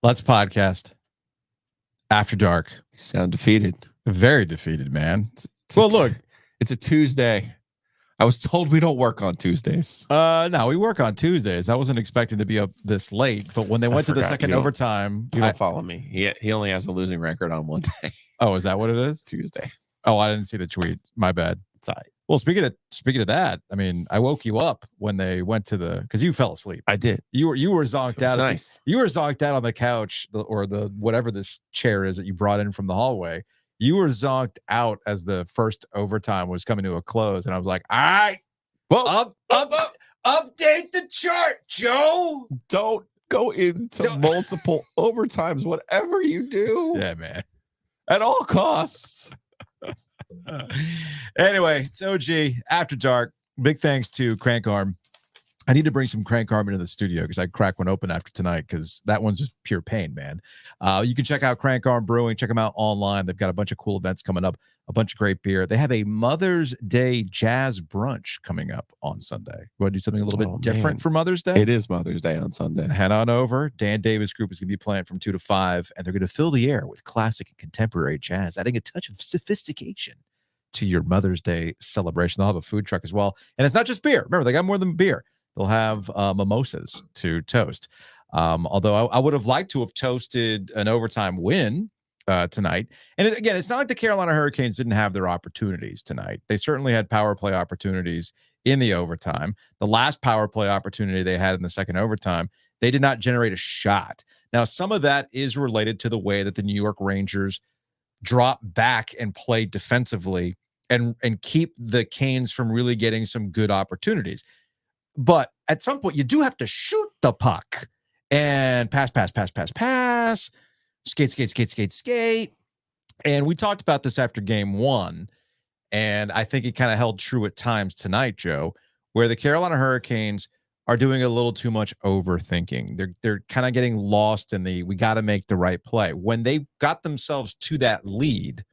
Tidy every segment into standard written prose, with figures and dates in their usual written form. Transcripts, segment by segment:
Let's podcast after dark. You sound defeated. Very defeated, man. Look, it's a Tuesday. I was told we don't work on Tuesdays. No, we work on Tuesdays. I wasn't expecting to be up this late, but when they went to the second overtime, you don't follow me. He only has a losing record on one day. Oh, is that what it is? Tuesday. Oh, I didn't see the tweet. My bad. It's all right. Well, speaking of that, I mean, I woke you up when they went to because you fell asleep. I did. You were zonked out. Nice. You were zonked out on the couch or the whatever this chair is that you brought in from the hallway. You were zonked out as the first overtime was coming to a close, and I was like, "All right, well, update the chart, Joe. Don't go into multiple overtimes. Whatever you do, yeah, man, at all costs." Anyway, it's OG After Dark. Big thanks to Crank Arm. I need to bring some Crank Arm into the studio because I cracked one open after tonight because that one's just pure pain, man. You can check out Crank Arm Brewing. Check them out online. They've got a bunch of cool events coming up, a bunch of great beer. They have a Mother's Day jazz brunch coming up on Sunday. You want to do something a little bit different for Mother's Day? It is Mother's Day on Sunday. Head on over. Dan Davis Group is going to be playing from 2 to 5, and they're going to fill the air with classic and contemporary jazz, adding a touch of sophistication to your Mother's Day celebration. They'll have a food truck as well. And it's not just beer. Remember, they got more than beer. They'll have mimosas to toast. Although I would have liked to have toasted an overtime win tonight. And again, it's not like the Carolina Hurricanes didn't have their opportunities tonight. They certainly had power play opportunities in the overtime. The last power play opportunity they had in the second overtime, they did not generate a shot. Now, some of that is related to the way that the New York Rangers drop back and play defensively and keep the Canes from really getting some good opportunities. But at some point, you do have to shoot the puck and pass, skate. And we talked about this after game one, and I think it kind of held true at times tonight, Joe, where the Carolina Hurricanes are doing a little too much overthinking. They're kind of getting lost in we got to make the right play. When they got themselves to that lead,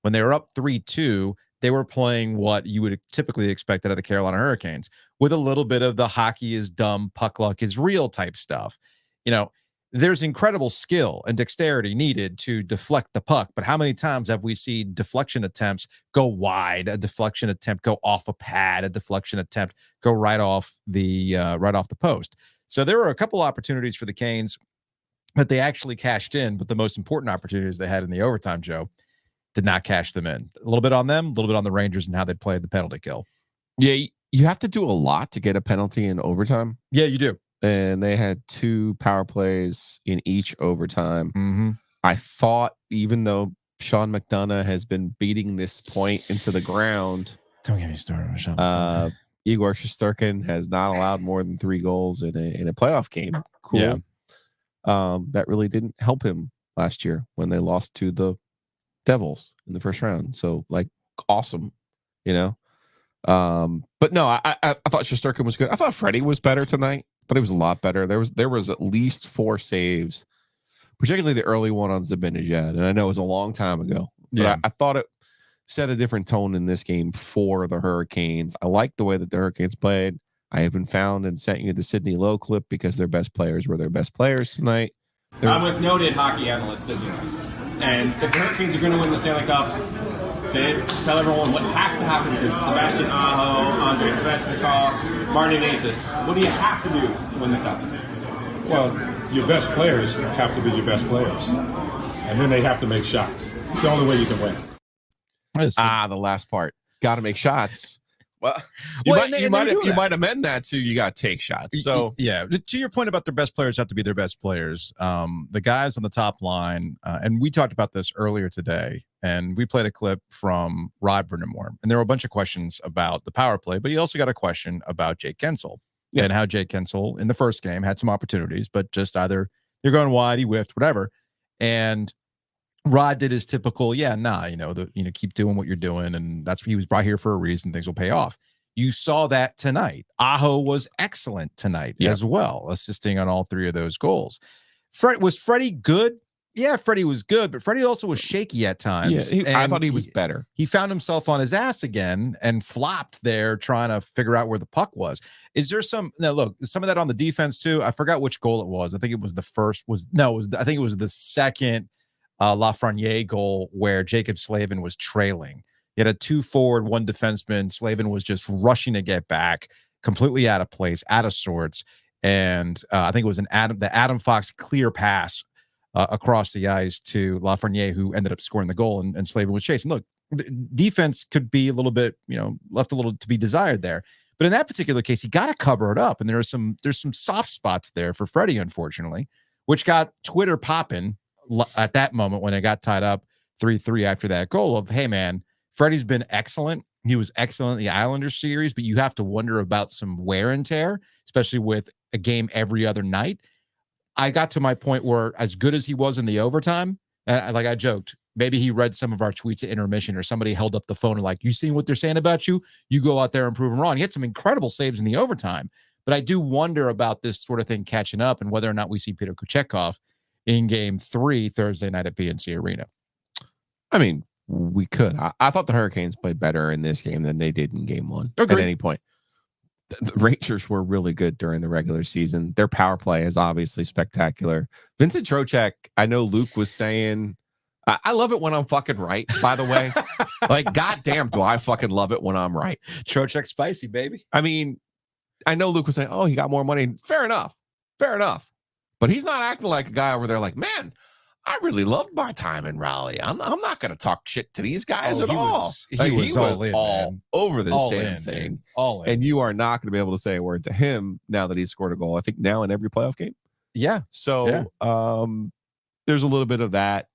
when they were up 3-2, they were playing what you would typically expect out of the Carolina Hurricanes with a little bit of the hockey is dumb, puck luck is real type stuff. You know, there's incredible skill and dexterity needed to deflect the puck. But how many times have we seen deflection attempts go wide, a deflection attempt go off a pad, a deflection attempt go right off the post? So there were a couple opportunities for the Canes that they actually cashed in, but the most important opportunities they had in the overtime, Joe, did not cash them in. A little bit on them, a little bit on the Rangers and how they played the penalty kill. Yeah, you have to do a lot to get a penalty in overtime. Yeah, you do. And they had 2 power plays in each overtime. Mm-hmm. I thought, even though Sean McDonough has been beating this point into the ground, don't get me started on Sean McDonough. Igor Shesterkin has not allowed more than 3 goals in a playoff game. Cool. Yeah. That really didn't help him last year when they lost to the Devils in the first round. So, like, awesome, you know. But no, I thought Shesterkin was good. I thought Freddie was better tonight, but he was a lot better. There was at least 4 saves, particularly the early one on Zibanejad, and I know it was a long time ago. But yeah, I thought it set a different tone in this game for the Hurricanes. I like the way that the Hurricanes played. I even found and sent you the Sidney Lowe clip because their best players were their best players tonight. I'm with noted hockey analyst Sidney Lowe. And if the Hurricanes are going to win the Stanley Cup, tell everyone what has to happen because Sebastian Aho, Andrei Svechnikov, Martin Necas, what do you have to do to win the Cup? Well, your best players have to be your best players. And then they have to make shots. It's the only way you can win. The last part. Got to make shots. Well, you might amend that to you got to take shots. So yeah, to your point about their best players have to be their best players. The guys on the top line, and we talked about this earlier today, and we played a clip from Rod Brind'Amour, and there were a bunch of questions about the power play, but you also got a question about Jake Guentzel and how Jake Guentzel in the first game had some opportunities, but just either you're going wide, he whiffed, whatever, and Rod did his typical, keep doing what you're doing, and he was brought here for a reason. Things will pay off. You saw that tonight. Aho was excellent tonight as well, assisting on all 3 of those goals. Was Freddie good yeah, Freddie was good, but Freddie also was shaky at times. Yeah, I thought he was better. He found himself on his ass again and flopped there trying to figure out where the puck was. Is there some look, some of that on the defense too? I forgot which goal it was. I think it was the first I think it was the second Lafreniere goal where Jacob Slavin was trailing. He had a 2 forward, 1 defenseman. Slavin was just rushing to get back, completely out of place, out of sorts. And I think it was the Adam Fox clear pass across the ice to Lafreniere, who ended up scoring the goal, and Slavin was chasing. Look, the defense could be a little bit, left a little to be desired there. But in that particular case, you got to cover it up. And there's some soft spots there for Freddie, unfortunately, which got Twitter popping at that moment when it got tied up 3-3 after that goal of, hey, man, Freddie's been excellent. He was excellent in the Islanders series, but you have to wonder about some wear and tear, especially with a game every other night. I got to my point where, as good as he was in the overtime, like I joked, maybe he read some of our tweets at intermission, or somebody held up the phone and like, you seen what they're saying about you? You go out there and prove them wrong. He had some incredible saves in the overtime, but I do wonder about this sort of thing catching up and whether or not we see Peter Kuznetsov in Game 3 Thursday night at PNC Arena. I mean, we could. I thought the Hurricanes played better in this game than they did in Game 1 at any point. The Rangers were really good during the regular season. Their power play is obviously spectacular. Vincent Trocheck, I know Luke was saying, I love it when I'm fucking right, by the way. Like, goddamn, do I fucking love it when I'm right. Trocheck spicy, baby. I mean, I know Luke was saying, oh, he got more money. Fair enough. But he's not acting like a guy over there like, man, I really loved my time in Raleigh. I'm not going to talk shit to these guys at all. He was all over this damn thing. All in. And you are not going to be able to say a word to him now that he's scored a goal. I think now in every playoff game. Yeah. So there's a little bit of that.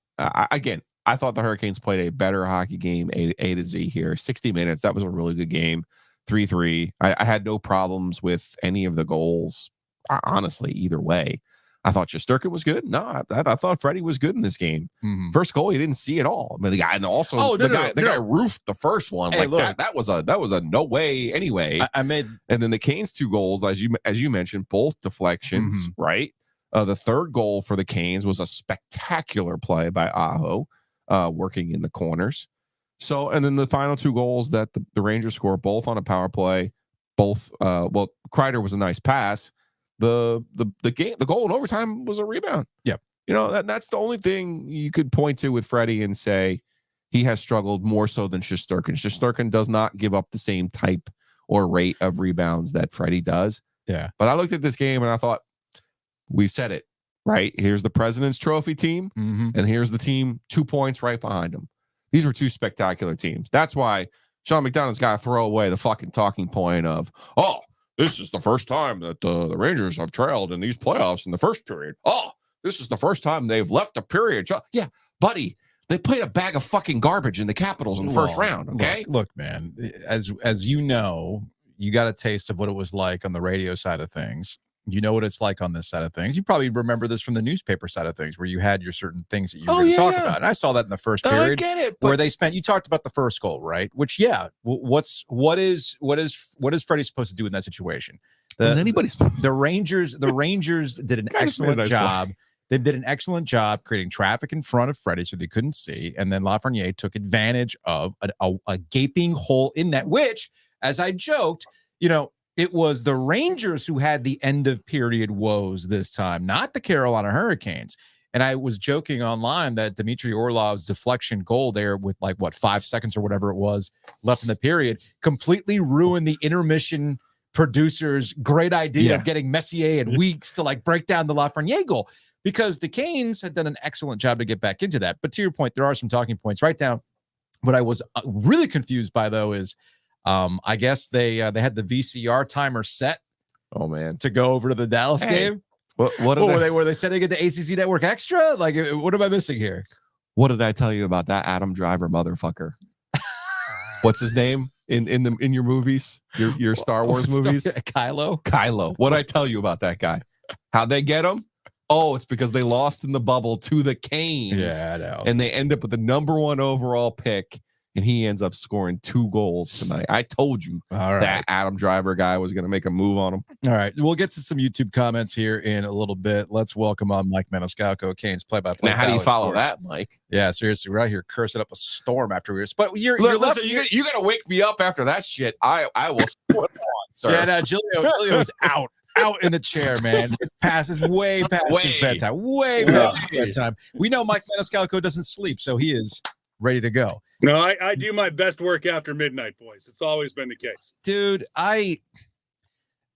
Again, I thought the Hurricanes played a better hockey game, A to Z here. 60 minutes. That was a really good game. 3-3. I had no problems with any of the goals, honestly, either way. I thought Shesterkin was good. No, I thought Freddie was good in this game. Mm-hmm. First goal, you didn't see it all. I mean, the guy, and also the guy roofed the first one. Hey, like that was a no way anyway. And then the Canes 2 goals, as you mentioned, both deflections, right? The third goal for the Canes was a spectacular play by Aho, working in the corners. So, and then the final 2 goals that the Rangers score, both on a power play, both. Kreider was a nice pass. The goal in overtime was a rebound. Yep. That's the only thing you could point to with Freddie and say he has struggled more so than Shesterkin. Shesterkin does not give up the same type or rate of rebounds that Freddie does. Yeah. But I looked at this game and I thought, we said it, right? Here's the President's Trophy team, and here's the team 2 points right behind them. These were 2 spectacular teams. That's why Sean McDonough's got to throw away the fucking talking point of, oh, this is the first time that the Rangers have trailed in these playoffs in the first period. Oh, this is the first time they've left a period. Yeah, buddy, they played a bag of fucking garbage in the Capitals in the first round, okay? Look, man, as you know, you got a taste of what it was like on the radio side of things. You know what it's like on this side of things. You probably remember this from the newspaper side of things, where you had your certain things that you were going to talk about. And I saw that in the first period. I get it, where they spent. You talked about the first goal, right? Which, what is Freddie supposed to do in that situation? The Rangers did an excellent job. They did an excellent job creating traffic in front of Freddie so they couldn't see, and then Lafreniere took advantage of a gaping hole in net. Which, as I joked, it was the Rangers who had the end of period woes this time, not the Carolina Hurricanes. And I was joking online that Dmitry Orlov's deflection goal there with 5 seconds or whatever it was left in the period completely ruined the intermission producer's great idea of getting Messier and Weeks to break down the Lafreniere goal, because the Canes had done an excellent job to get back into that. But to your point, there are some talking points right now. What I was really confused by, though, is I guess they had the VCR timer set. Oh man, to go over to the Dallas game. What were they setting it to ACC Network Extra? What am I missing here? What did I tell you about that Adam Driver motherfucker? What's his name in your movies? Your Star Wars movies? Kylo. What'd I tell you about that guy? How'd they get him? Oh, it's because they lost in the bubble to the Canes. Yeah, I know. And they end up with the #1 overall pick and he ends up scoring 2 goals tonight. I told you that Adam Driver guy was going to make a move on him. All right. We'll get to some YouTube comments here in a little bit. Let's welcome on Mike Maniscalco, Canes play-by-play. Now, how do you follow Sports. that, Mike? Yeah, seriously. We're out here cursing up a storm after we were. But listen, you got to wake me up after that shit. I will put on, sir. Yeah, no, Giglio's out in the chair, man. It's way past his bedtime. Way past his bedtime. We know Mike Maniscalco doesn't sleep, so he is ready to go. No, I do my best work after midnight, boys. It's always been the case. Dude,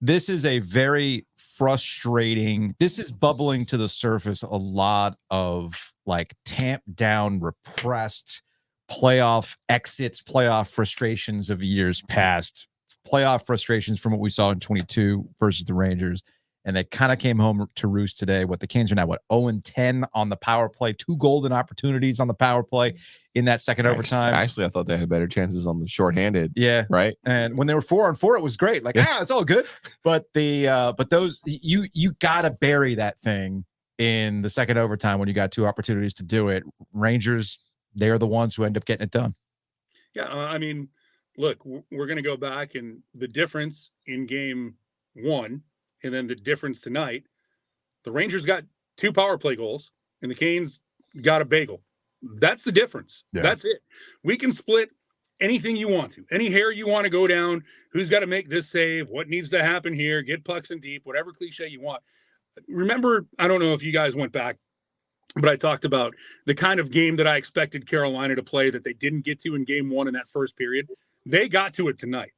this is a very frustrating, this is bubbling to the surface a lot of like tamped down, repressed playoff exits, playoff frustrations of years past, playoff frustrations from what we saw in 22 versus the Rangers. And they kind of came home to roost today. The Canes are now, 0-10 on the power play, 2 golden opportunities on the power play in that second overtime. Actually, I thought they had better chances on the shorthanded. Yeah. Right. And when they were 4-on-4, it was great. Like, it's all good. But those, you got to bury that thing in the second overtime when you got 2 opportunities to do it. Rangers, they're the ones who end up getting it done. Yeah. I mean, look, we're going to go back, and the difference in game 1 and then the difference tonight, the Rangers got 2 power play goals and the Canes got a bagel. That's the difference. Yeah. That's it. We can split anything you want to, any hair you want to go down, who's got to make this save, what needs to happen here, get pucks in deep, whatever cliche you want. Remember, I don't know if you guys went back, but I talked about the kind of game that I expected Carolina to play that they didn't get to in game 1 in that first period. They got to it tonight.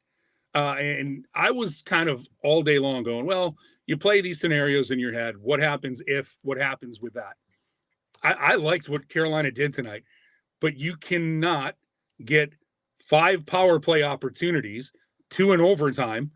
And I was kind of all day long going, well, you play these scenarios in your head. What happens what happens with that? I liked what Carolina did tonight, but you cannot get 5 power play opportunities, 2 in overtime,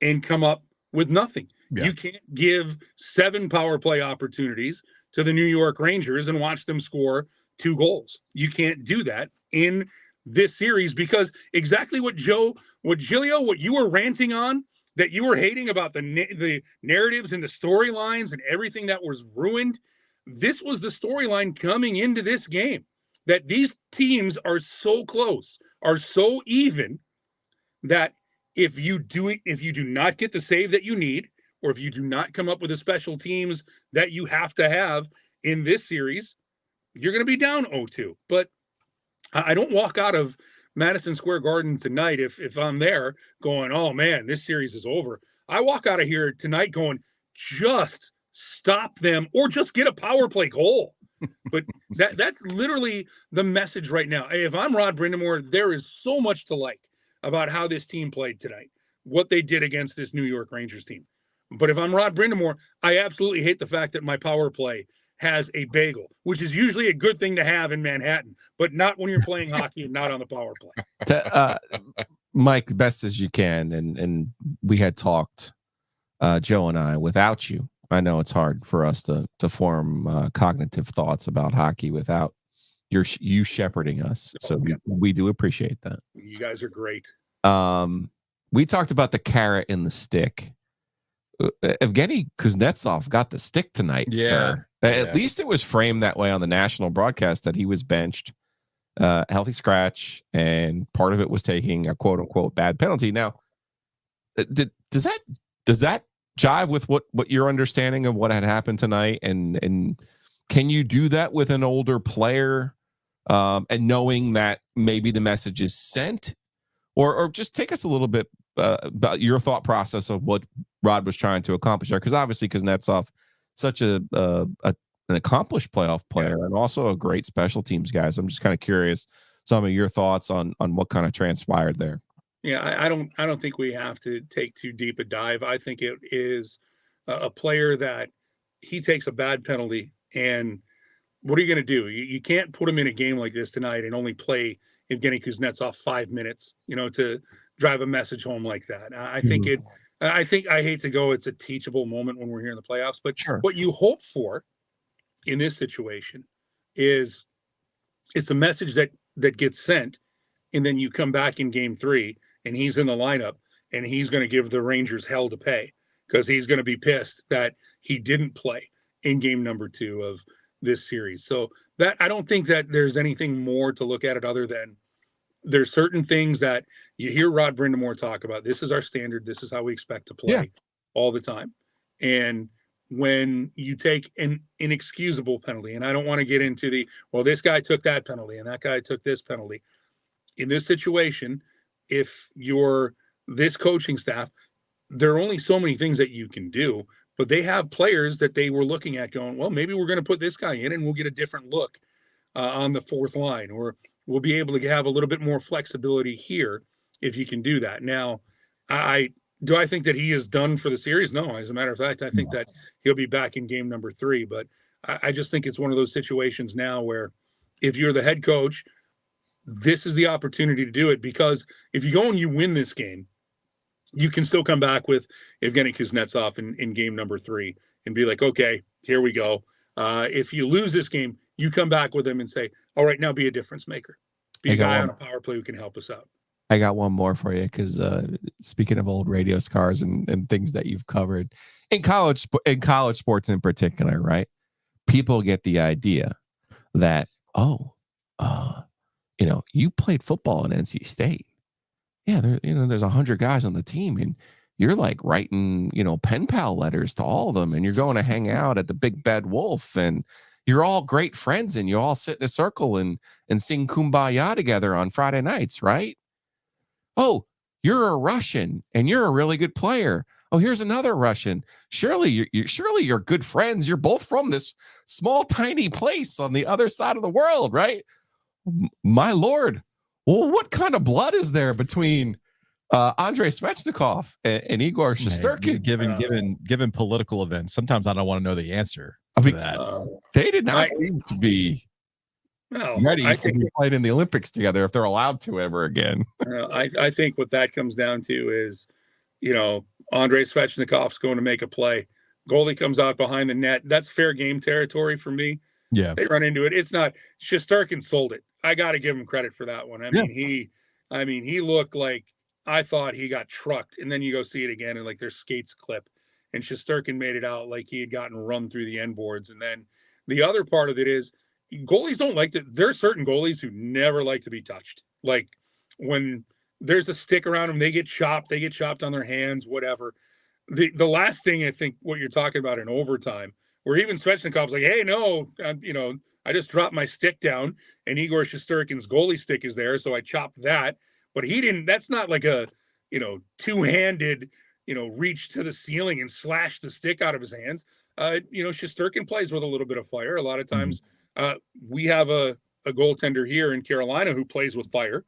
and come up with nothing. Yeah. You can't give 7 power play opportunities to the New York Rangers and watch them score 2 goals. You can't do that in this series, because exactly what Giglio, what you were ranting on, that you were hating about the narratives and the storylines and everything that was ruined. This was the storyline coming into this game, that these teams are so close, are so even, that if you do not get the save that you need, or if you do not come up with the special teams that you have to have in this series, you're going to be down 0-2. But I don't walk out of Madison Square Garden tonight if I'm there going, oh man, this series is over. I walk out of here tonight going, just stop them or just get a power play goal. But that's literally the message right now. If I'm Rod Brind'Amour, there is so much to like about how this team played tonight, what they did against this New York Rangers team. But if I'm Rod Brind'Amour, I absolutely hate the fact that my power play has a bagel, which is usually a good thing to have in Manhattan, but not when you're playing hockey and not on the power play. Mike, best as you can. And we had talked, Joe and I, without you. I know it's hard for us to form cognitive thoughts about hockey without you shepherding us. So we do appreciate that. You guys are great. We talked about the carrot and the stick. Evgeny Kuznetsov got the stick tonight, sir. At least it was framed that way on the national broadcast, that he was benched, healthy scratch, and part of it was taking a quote unquote bad penalty. Now, does that jive with what your understanding of what had happened tonight? And can you do that with an older player, and knowing that maybe the message is sent, or just take us a little bit about your thought process of what Rod was trying to accomplish there? Because obviously Kuznetsov, such an accomplished playoff player, and also a great special teams guy. So I'm just kind of curious some of your thoughts on what kind of transpired there. Yeah, I don't think we have to take too deep a dive. I think it is a player that he takes a bad penalty, and what are you going to do? You can't put him in a game like this tonight and only play Evgeny Kuznetsov 5 minutes, to drive a message home like that. I hate to go, it's a teachable moment when we're here in the playoffs, but what you hope for in this situation is it's a message that gets sent, and then you come back in game 3 and he's in the lineup and he's going to give the Rangers hell to pay, because he's going to be pissed that he didn't play in game number 2 of this series. So that, I don't think that there's anything more to look at it other than there's certain things that you hear Rod Brindamore talk about. This is our standard. This is how we expect to play all the time. And when you take an inexcusable penalty, and I don't want to get into this guy took that penalty and that guy took this penalty. In this situation, if you're this coaching staff, there are only so many things that you can do, but they have players that they were looking at going, well, maybe we're going to put this guy in and we'll get a different look on the fourth line, or we'll be able to have a little bit more flexibility here if you can do that. Now, I think that he is done for the series? No, as a matter of fact, I think that he'll be back in game number 3, but I just think it's one of those situations now where if you're the head coach, this is the opportunity to do it, because if you go and you win this game, you can still come back with Evgeny Kuznetsov in game number 3 and be like, okay, here we go. If you lose this game, you come back with him and say, all right, now be a difference maker. Be a guy on a power play who can help us out. I got one more for you, because speaking of old radio scars and things that you've covered in college sports in particular, right? People get the idea that, you played football at NC State. Yeah, there's 100 guys on the team, and you're like writing, pen pal letters to all of them, and you're going to hang out at the Big Bad Wolf, and you're all great friends, and you all sit in a circle and sing Kumbaya together on Friday nights, right? Oh, you're a Russian and you're a really good player. Oh, here's another Russian. Surely you're good friends. You're both from this small, tiny place on the other side of the world, right? My Lord. Well, what kind of blood is there between Andrei Svechnikov and Igor Shesterkin? Given political events, sometimes I don't want to know the answer to that. They did not seem to be ready to be playing in the Olympics together if they're allowed to ever again. I think what that comes down to is, Andrei Svechnikov's going to make a play. Goalie comes out behind the net. That's fair game territory for me. Yeah. They run into it. It's not. Shesterkin sold it. I got to give him credit for that one. I mean, he looked like, I thought he got trucked, and then you go see it again and like their skates clip, and Shesterkin made it out like he had gotten run through the end boards. And then the other part of it is goalies don't like that. There are certain goalies who never like to be touched. Like when there's a stick around them, they get chopped on their hands, whatever. The last thing, I think what you're talking about in overtime, where even Svechnikov's like, hey, no, I just dropped my stick down, and Igor Shesterkin's goalie stick is there, so I chopped that. But he didn't. That's not like a, two-handed, reach to the ceiling and slash the stick out of his hands. Shesterkin plays with a little bit of fire. A lot of times, we have a goaltender here in Carolina who plays with fire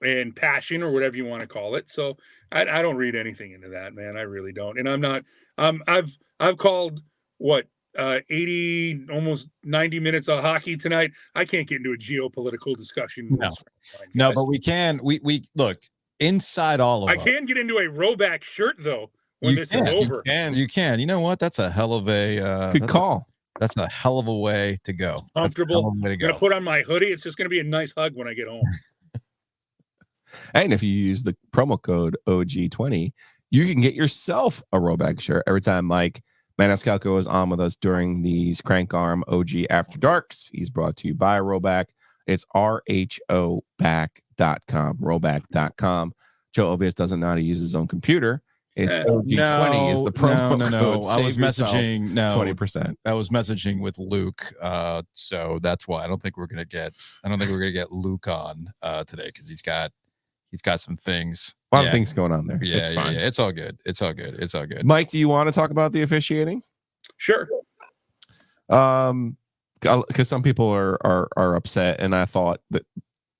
and passion, or whatever you want to call it. So I don't read anything into that, man. I really don't. And I'm not. I've called 80, almost 90 minutes of hockey tonight. I can't get into a geopolitical discussion. No, but we can. We look inside all of. I can get into a Roback shirt though when this is over. You can. You know what? That's a hell of a good call. That's a hell of a way to go. Comfortable. I'm gonna put on my hoodie. It's just gonna be a nice hug when I get home. And if you use the promo code OG20, you can get yourself a Roback shirt every time Mike Maniscalco is on with us during these Crank Arm OG After Darks. He's brought to you by Roback. It's rhoback.com, roback.com. Joe Ovies doesn't know how to use his own computer. It's OG20 is the promo code. I was messaging 20%. I was messaging with Luke, so that's why I don't think we're gonna get Luke on today, because he's got some things. A lot of things going on there. Yeah, it's fine. Yeah. It's all good. It's all good. Mike, do you want to talk about the officiating? Sure. Because some people are upset, and I thought that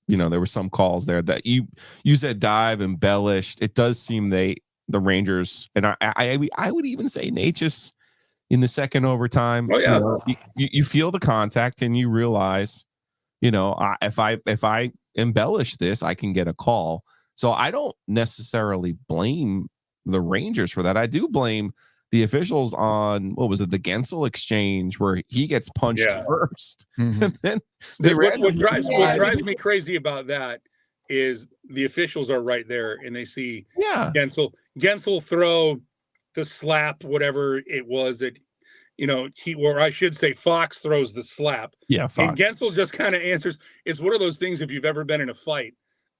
there were some calls there that you said dive embellished. It does seem the Rangers, and I would even say Natchez in the second overtime. Oh yeah. You feel the contact, and you realize, if I embellish this, I can get a call. So I don't necessarily blame the Rangers for that. I do blame the officials on, what was it, the Gensel exchange where he gets punched first. Mm-hmm. And then what drives me crazy about that is the officials are right there, and they see Gensel throw the slap, whatever it was that, or I should say Fox throws the slap. Yeah, Fox. And Gensel just kind of answers. It's one of those things, if you've ever been in a fight,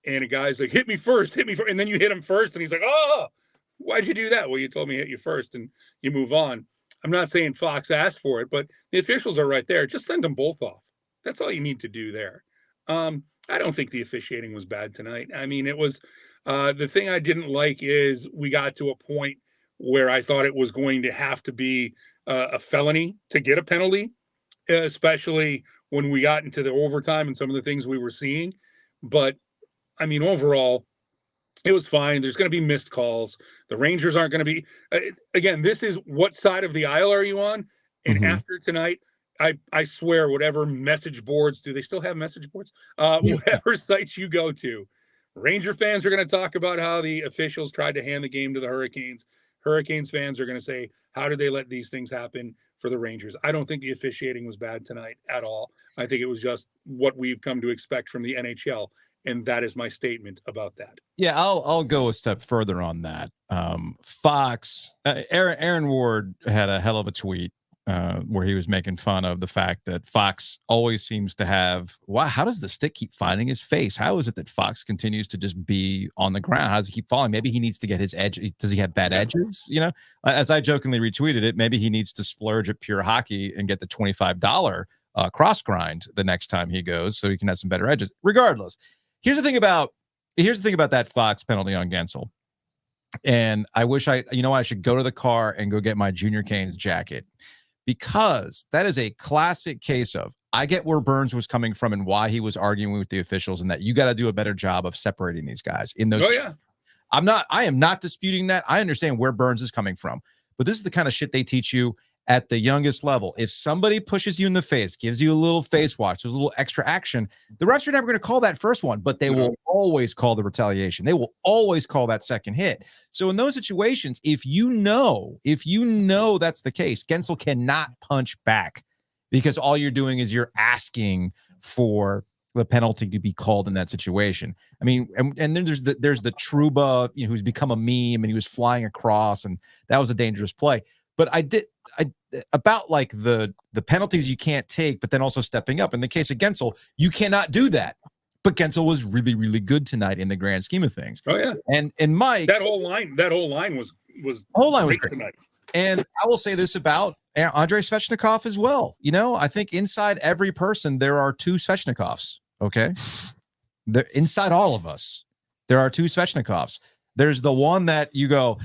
and a guy's like, hit me first, and then you hit him first, and he's like, oh, why'd you do that? Well, you told me to hit you first, and you move on. I'm not saying Fox asked for it, but the officials are right there. Just send them both off. That's all you need to do there. I don't think the officiating was bad tonight. I mean, it was the thing I didn't like is we got to a point where I thought it was going to have to be a felony to get a penalty, especially when we got into the overtime and some of the things we were seeing. But I mean, overall, it was fine. There's going to be missed calls. The Rangers aren't going to be, again, this is what side of the aisle are you on? And after tonight, I swear, whatever message boards, do they still have message boards? Whatever sites you go to, Ranger fans are going to talk about how the officials tried to hand the game to the Hurricanes. Hurricanes fans are going to say, how did they let these things happen for the Rangers? I don't think the officiating was bad tonight at all. I think it was just what we've come to expect from the NHL. And that is my statement about that. Yeah, I'll go a step further on that. Fox, Aaron Ward had a hell of a tweet where he was making fun of the fact that Fox always seems to have, wow, how does the stick keep finding his face? How is it that Fox continues to just be on the ground? How does he keep falling? Maybe he needs to get his edge. Does he have bad edges? You know, as I jokingly retweeted it, maybe he needs to splurge at Pure Hockey and get the $25 cross grind the next time he goes so he can have some better edges. Regardless, here's the thing about that Fox penalty on Gensel. And I wish I should go to the car and go get my Junior Canes jacket, because that is a classic case of, I get where Burns was coming from and why he was arguing with the officials, and that you got to do a better job of separating these guys in those. Oh, yeah. I am not disputing that. I understand where Burns is coming from, but this is the kind of shit they teach you at the youngest level. If somebody pushes you in the face, gives you a little face watch, there's a little extra action, the refs are never going to call that first one, but they will always call the retaliation. They will always call that second hit. So in those situations, if you know that's the case, Gensel cannot punch back, because all you're doing is you're asking for the penalty to be called in that situation. I mean, and then there's the Trouba, who's become a meme, and he was flying across, and that was a dangerous play. But I about like the penalties you can't take, but then also stepping up. In the case of Gensel, you cannot do that. But Gensel was really, really good tonight in the grand scheme of things. Oh yeah, and Mike, that whole line was great tonight. And I will say this about Andrei Svechnikov as well. I think inside every person there are two Svechnikovs. Okay, inside all of us there are two Svechnikovs. There's the one that you go,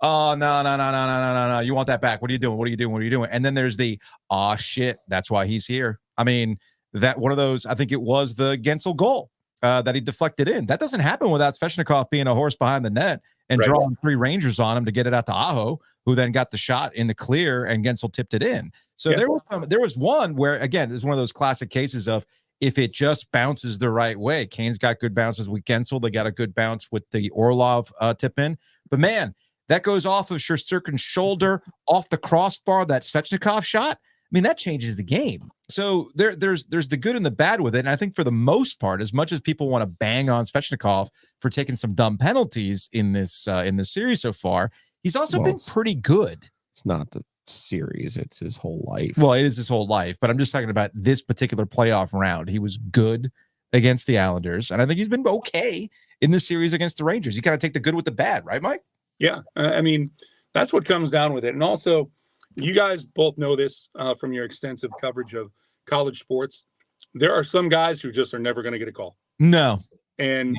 oh, no. You want that back. What are you doing? And then there's the, oh, shit, that's why he's here. I mean, that one of those, I think it was the Gensel goal that he deflected in. That doesn't happen without Svechnikov being a horse behind the net and drawing three Rangers on him to get it out to Aho, who then got the shot in the clear, and Gensel tipped it in. So there was one where, again, it's one of those classic cases of, if it just bounces the right way. Kane's got good bounces with Gensel. They got a good bounce with the Orlov tip in. But, man, that goes off of Shesterkin's shoulder, off the crossbar, that Svechnikov shot. I mean, that changes the game. So there's the good and the bad with it. And I think for the most part, as much as people want to bang on Svechnikov for taking some dumb penalties in this series so far, he's also been pretty good. It's not the series, it's his whole life. Well, it is his whole life, but I'm just talking about this particular playoff round. He was good against the Islanders, and I think he's been okay in this series against the Rangers. You kind of take the good with the bad, right, Mike? Yeah, I mean, that's what comes down with it. And also, you guys both know this from your extensive coverage of college sports. There are some guys who just are never going to get a call. No. And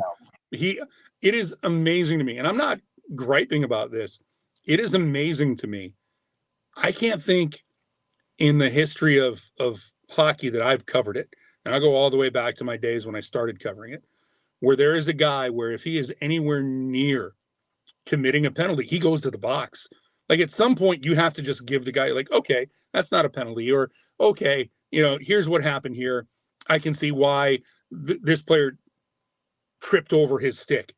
it is amazing to me, and I'm not griping about this. It is amazing to me. I can't think in the history of hockey that I've covered it, and I go all the way back to my days when I started covering it, where there is a guy where if he is anywhere near committing a penalty, he goes to the box. Like, at some point, you have to just give the guy, like, okay, that's not a penalty, or okay, here's what happened here. I can see why this player tripped over his stick.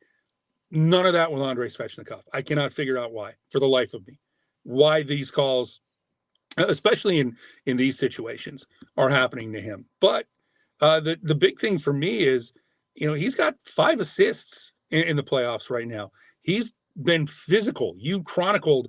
None of that with Andrei Svechnikov. I cannot figure out why, for the life of me. Why these calls, especially in these situations, are happening to him. But the big thing for me is, he's got 5 assists in the playoffs right now. He's been physical. You chronicled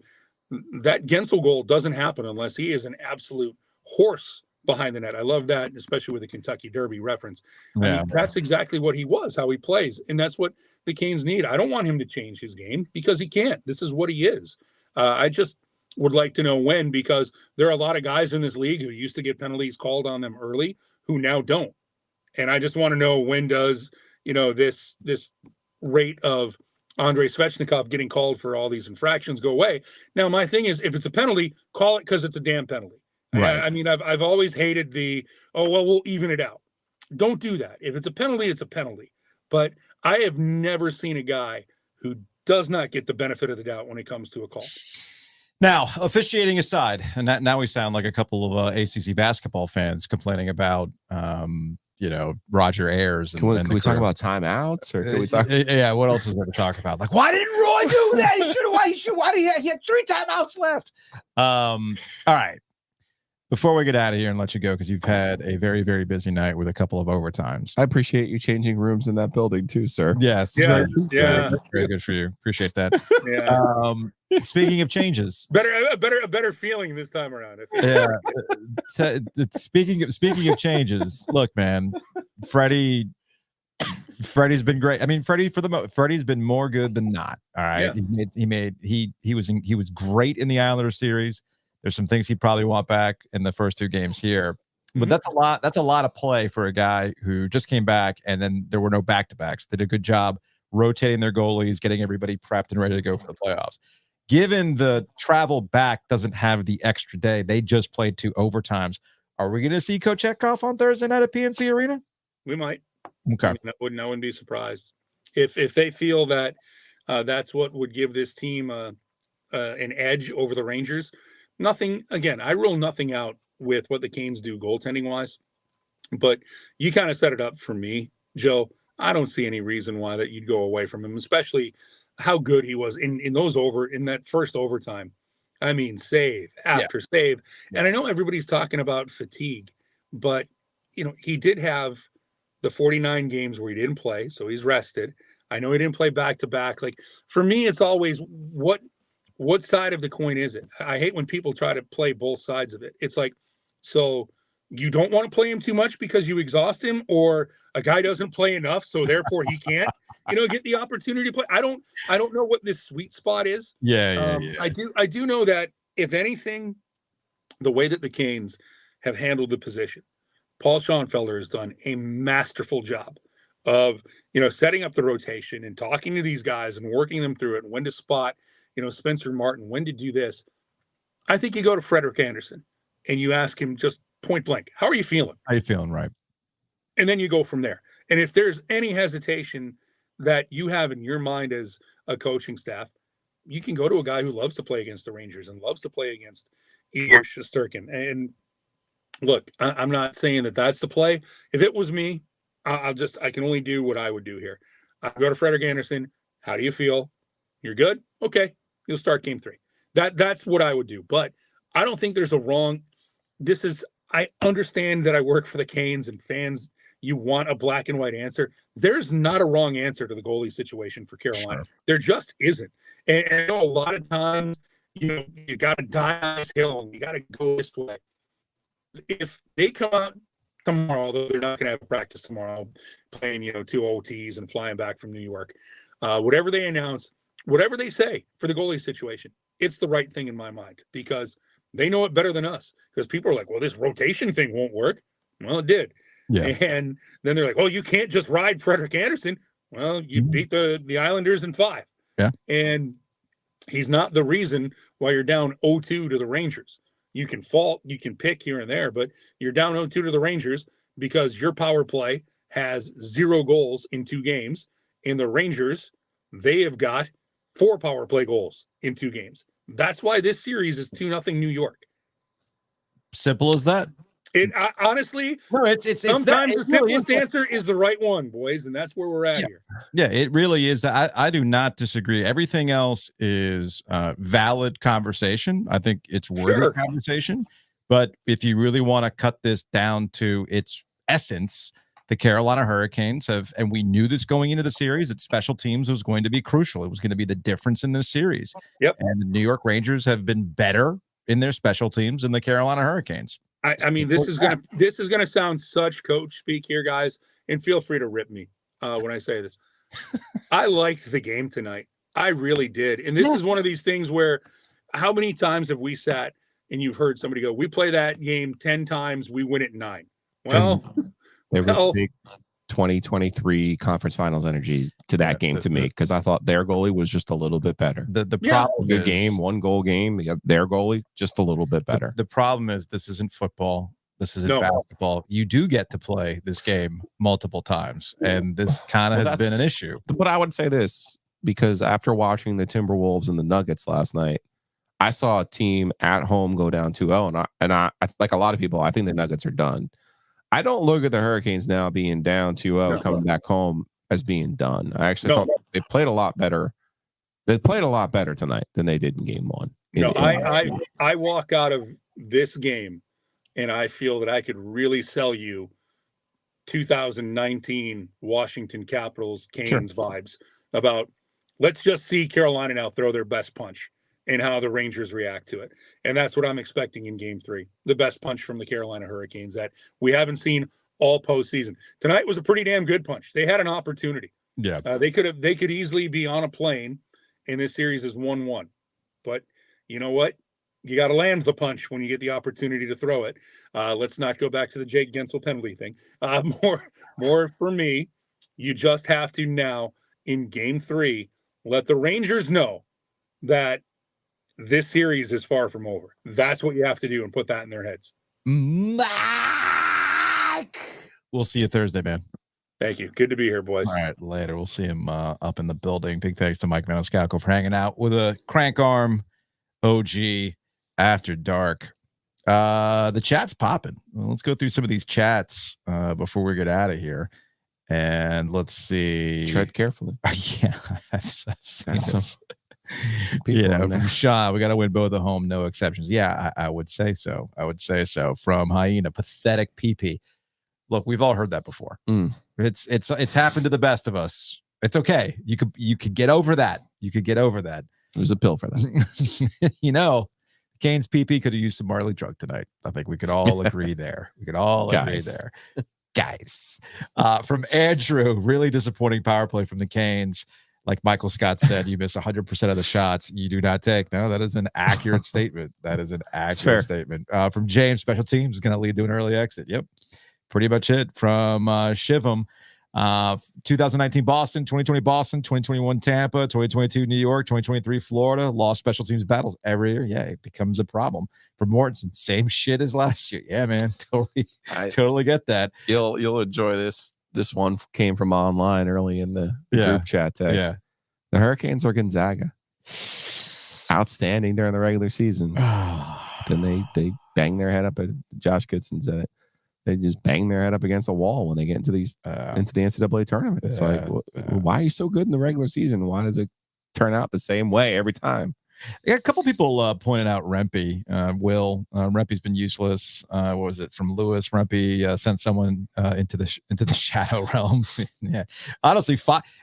that Gensel goal doesn't happen unless he is an absolute horse behind the net. I love that, especially with the Kentucky Derby reference. I Yeah. mean, that's exactly what he was, how he plays, and that's what the Canes need. I don't want him to change his game because he can't. This is what he is. I just would like to know when, because there are a lot of guys in this league who used to get penalties called on them early who now don't. And I just want to know, when does, this rate of Andrei Svechnikov getting called for all these infractions go away? Now, my thing is, if it's a penalty, call it because it's a damn penalty. Right. I mean, I've always hated we'll even it out. Don't do that. If it's a penalty, it's a penalty. But I have never seen a guy who does not get the benefit of the doubt when it comes to a call. Now, officiating aside, and now we sound like a couple of ACC basketball fans complaining about, Roger Ayers. And, Can we talk about timeouts, or can we talk? Yeah, what else is there to talk about? Like, why didn't Roy do that? Why did he had 3 timeouts left? All right. Before we get out of here and let you go, because you've had a very, very busy night with a couple of overtimes. I appreciate you changing rooms in that building too, sir. Yes. Yeah. Very good for you. Appreciate that. Yeah. Speaking of changes, a better feeling this time around. Yeah. Speaking of changes, look, man, Freddie's been great. I mean, Freddie's been more good than not. All right. Yeah. He was great in the Islanders series. There's some things he'd probably want back in the first 2 games here, but that's a lot of play for a guy who just came back, and then there were no back-to-backs. They did a good job rotating their goalies, getting everybody prepped and ready to go for the playoffs. Given the travel back doesn't have the extra day, they just played 2 overtimes. Are we going to see Kochetkov on Thursday night at PNC Arena? We might. Okay. I mean, I wouldn't be surprised if they feel that that's what would give this team an edge over the Rangers. Nothing, again, I rule nothing out with what the Canes do goaltending wise, but you kind of set it up for me, Joe. I don't see any reason why that you'd go away from him, especially how good he was in that first overtime. I mean, save after save. And I know everybody's talking about fatigue, but he did have the 49 games where he didn't play, so he's rested. I know he didn't play back to back. Like, for me, it's always what side of the coin is it? I hate when people try to play both sides of it. It's like, so you don't want to play him too much because you exhaust him, or a guy doesn't play enough, so therefore he can't, get the opportunity to play. I don't know what this sweet spot is. Yeah. I do know that, if anything, the way that the Canes have handled the position, Paul Schoenfelder has done a masterful job of, setting up the rotation and talking to these guys and working them through it, and when to spot, Spencer Martin, when to do this. I think you go to Frederik Andersen and you ask him just point blank, how are you feeling? How you feeling? Right. And then you go from there. And if there's any hesitation that you have in your mind as a coaching staff, you can go to a guy who loves to play against the Rangers and loves to play against Igor Shesterkin. And look, I'm not saying that that's the play. If it was me, I can only do what I would do here. I go to Frederik Andersen. How do you feel? You're good? Okay. You'll start game 3. That's what I would do. But I don't think there's a wrong. I understand that I work for the Canes, and fans, you want a black and white answer. There's not a wrong answer to the goalie situation for Carolina. Sure. There just isn't. And I know a lot of times, you got to die on this hill and you got to go this way. If they come out tomorrow, although they're not going to have practice tomorrow, playing, 2 OTs and flying back from New York, whatever they announce, whatever they say for the goalie situation, it's the right thing in my mind, because they know it better than us. Because people are like, well, this rotation thing won't work. Well, it did. Yeah. And then they're like, well, you can't just ride Frederik Andersen. Well, you beat the Islanders in 5. Yeah. And he's not the reason why you're down 0-2 to the Rangers. You can fault, you can pick here and there, but you're down 0-2 to the Rangers because your power play has 0 goals in 2 games. And the Rangers, they have got 4 power play goals in 2 games. That's why this series is 2-0 New York. Simple as that. Honestly, no, it's sometimes that, the simplest answer is the right one, boys, and that's where we're at here. Yeah, it really is. I do not disagree. Everything else is valid conversation. I think it's worthy conversation. But if you really want to cut this down to its essence, the Carolina Hurricanes have, and we knew this going into the series, that special teams was going to be crucial. It was going to be the difference in this series. Yep. And the New York Rangers have been better in their special teams than the Carolina Hurricanes. I mean, this is gonna sound such coach speak here, guys, and feel free to rip me when I say this. I liked the game tonight. I really did. And this is one of these things where how many times have we sat and you've heard somebody go, we play that game 10 times, we win it 9. Well, there was big 2023 conference finals energy to that game to me, because I thought their goalie was just a little bit better. The problem good is, game, 1 goal game, their goalie just a little bit better. The problem is this isn't football. This isn't basketball. You do get to play this game multiple times, and this kind of has been an issue. But I would say this, because after watching the Timberwolves and the Nuggets last night, I saw a team at home go down 2-0, and I like a lot of people, I think the Nuggets are done. I don't look at the Hurricanes now being down 2-0 coming back home as being done. I actually thought they played a lot better. They played a lot better tonight than they did in game 1. I walk out of this game and I feel that I could really sell you 2019 Washington Capitals Canes vibes about, let's just see Carolina now throw their best punch and how the Rangers react to it. And that's what I'm expecting in game 3. The best punch from the Carolina Hurricanes that we haven't seen all postseason. Tonight was a pretty damn good punch. They had an opportunity. Yeah. They could easily be on a plane and this series is 1-1. But you know what? You got to land the punch when you get the opportunity to throw it. Let's not go back to the Jake Gensel penalty thing. More for me, you just have to now in game 3, let the Rangers know that this series is far from over. That's what you have to do and put that in their heads. Mike, we'll see you Thursday, man. Thank you. Good to be here, boys. All right, later. We'll see him up in the building. Big thanks to Mike Maniscalco for hanging out with a crank arm OG after dark. The chat's popping. Well, let's go through some of these chats before we get out of here. And let's see. Tread carefully. Yeah, I've seen this. From Sean, we got to win both at home, no exceptions. Yeah, I would say so. From Hyena, pathetic PP. Look, we've all heard that before. It's happened to the best of us. It's okay. You could get over that. There's a pill for that. Kane's PP could have used some Marley drug tonight. I think we could all agree there. Agree there. Guys. From Andrew, really disappointing power play from the Canes. Like Michael Scott said, you miss 100% of the shots you do not take. No, that is an accurate statement. Statement. From James, special teams is going to lead to an early exit. Yep. Pretty much it. From Shivam, 2019 Boston, 2020 Boston, 2021 Tampa, 2022 New York, 2023 Florida. Lost special teams battles every year. Yeah, it becomes a problem. For Mortensen, same shit as last year. Yeah, man, totally get that. You'll enjoy this. This one came from online early in the group chat text. Yeah. The Hurricanes are Gonzaga. Outstanding during the regular season. Then they bang their head up at Josh Goodson said it. They just bang their head up against a wall when they get into the NCAA tournament. It's why are you so good in the regular season? Why does it turn out the same way every time? Yeah, a couple people pointed out Rempe. Rempe's been useless. What was it from Lewis? Rempe sent someone into the shadow realm. Yeah, honestly,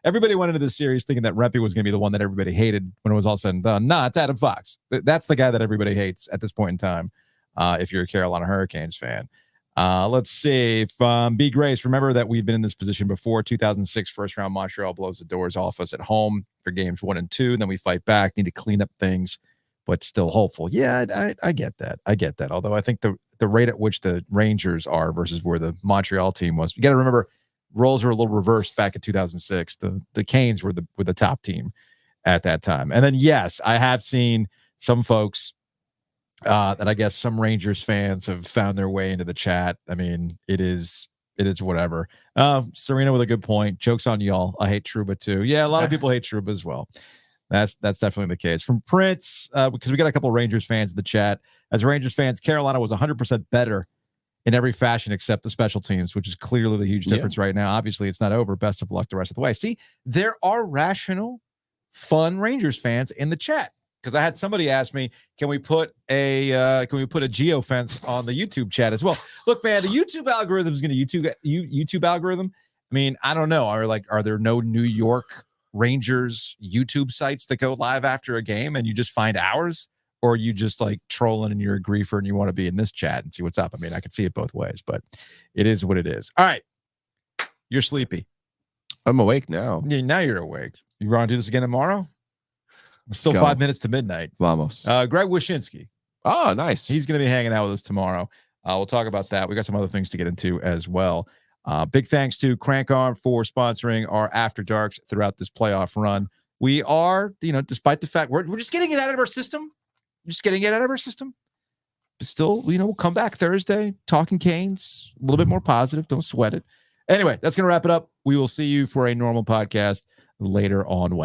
everybody went into this series thinking that Rempe was going to be the one that everybody hated when it was all said and done. Nah, it's Adam Fox. That's the guy that everybody hates at this point in time. If you're a Carolina Hurricanes fan. Let's see. From B. Grace, remember that we've been in this position before. 2006 first round, Montreal blows the doors off us at home for games 1 and 2. Then we fight back, need to clean up things, but still hopeful. Yeah, I get that. Although I think the rate at which the Rangers are versus where the Montreal team was, you got to remember roles are a little reversed back in 2006. The Canes were the top team at that time. And then yes, I have seen some folks that I guess some Rangers fans have found their way into the chat. I mean, it is whatever. Serena with a good point. Joke's on y'all. I hate Trouba too. Yeah, a lot of people hate Trouba as well. That's definitely the case. From Prince, because we got a couple of Rangers fans in the chat. As Rangers fans, Carolina was 100% better in every fashion except the special teams, which is clearly the huge difference right now. Obviously, it's not over. Best of luck the rest of the way. See, there are rational, fun Rangers fans in the chat. Because I had somebody ask me, can we put a geofence on the YouTube chat as well? Look, man, the YouTube algorithm is going to YouTube algorithm. I mean, I don't know. Are there no New York Rangers YouTube sites that go live after a game and you just find ours? or are you just like trolling and you're a griefer and you want to be in this chat and see what's up? I mean, I can see it both ways, but it is what it is. All right. You're sleepy. I'm awake now. Yeah, now you're awake. You want to do this again tomorrow? It's still 5 minutes to midnight. Vamos. Greg Wyshynski. Oh, nice. He's going to be hanging out with us tomorrow. We'll talk about that. We got some other things to get into as well. Big thanks to Crank Arm for sponsoring our After Darks throughout this playoff run. We are, despite the fact we're just getting it out of our system. But still, we'll come back Thursday, talking Canes, a little bit more positive. Don't sweat it. Anyway, that's going to wrap it up. We will see you for a normal podcast later on Wednesday.